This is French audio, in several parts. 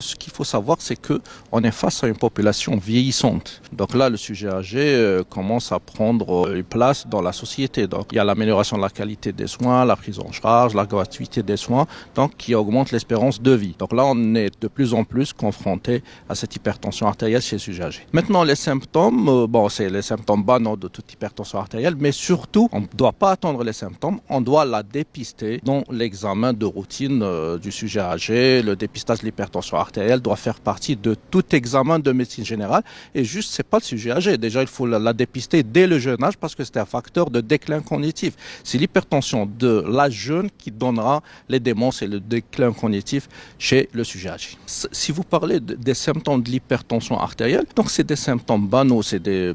Ce qu'il faut savoir, c'est qu'on est face à une population vieillissante. Donc là, le sujet âgé commence à prendre une place dans la société. Donc il y a l'amélioration de la qualité des soins, la prise en charge, la gratuité des soins, donc qui augmente l'espérance de vie. Donc là, on est de plus en plus confronté à cette hypertension artérielle chez les sujets âgés. Maintenant, les symptômes, c'est les symptômes banaux de toute hypertension artérielle, mais surtout, on ne doit pas attendre les symptômes, on doit la dépister dans l'examen de routine du sujet âgé. Le dépistage de l'hypertension artérielle doit faire partie de tout examen de médecine générale. Et juste, c'est pas le sujet âgé. Déjà, il faut la dépister dès le jeune âge parce que c'est un facteur de déclin cognitif. C'est l'hypertension de l'âge jeune qui donnera les démences et le déclin cognitif chez le sujet âgé. Si vous parlez des symptômes de l'hypertension artérielle, donc c'est des symptômes banaux.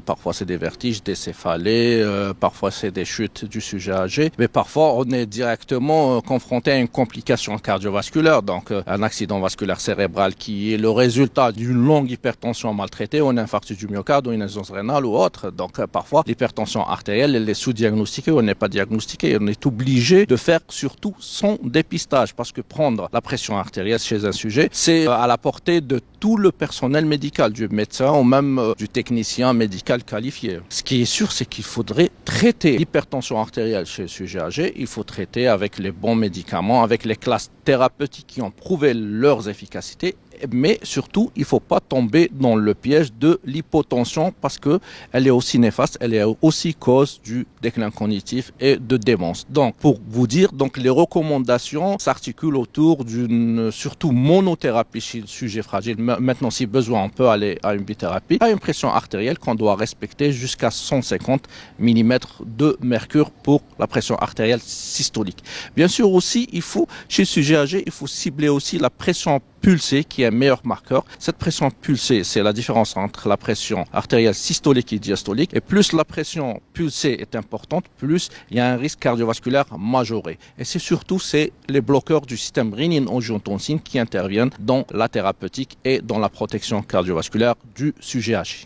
Parfois, c'est des vertiges, des céphalées, parfois, c'est des chutes du sujet âgé. Mais parfois, on est directement confronté à une complication cardiovasculaire, donc un accident vasculaire cérébral qui est le résultat d'une longue hypertension maltraitée ou un infarctus du myocarde ou une insuffisance rénale ou autre. Donc parfois, l'hypertension artérielle, elle est sous-diagnostiquée ou elle n'est pas diagnostiquée. On est obligé de faire surtout son dépistage parce que prendre la pression artérielle chez un sujet, c'est à la portée de tout le personnel médical, du médecin ou même du technicien médical qualifié. Ce qui est sûr, c'est qu'il faudrait traiter l'hypertension artérielle chez le sujet âgé. Il faut traiter avec les bons médicaments, avec les classes thérapeutiques qui ont prouvé leurs efficacités. Mais surtout, il ne faut pas tomber dans le piège de l'hypotension parce qu'elle est aussi néfaste, elle est aussi cause du déclin cognitif et de démence. Donc, pour vous dire, les recommandations s'articulent autour d'une surtout monothérapie chez le sujet fragile. Maintenant, si besoin, on peut aller à une bithérapie, à une pression artérielle qu'on doit respecter jusqu'à 150 mm de mercure pour la pression artérielle systolique. Bien sûr aussi, chez le sujet âgé, il faut cibler aussi la pression pulsée qui est un meilleur marqueur. Cette pression pulsée, c'est la différence entre la pression artérielle systolique et diastolique. Et plus la pression pulsée est importante, plus il y a un risque cardiovasculaire majoré. Et c'est les bloqueurs du système rénine-angiotensine qui interviennent dans la thérapeutique et dans la protection cardiovasculaire du sujet âgé.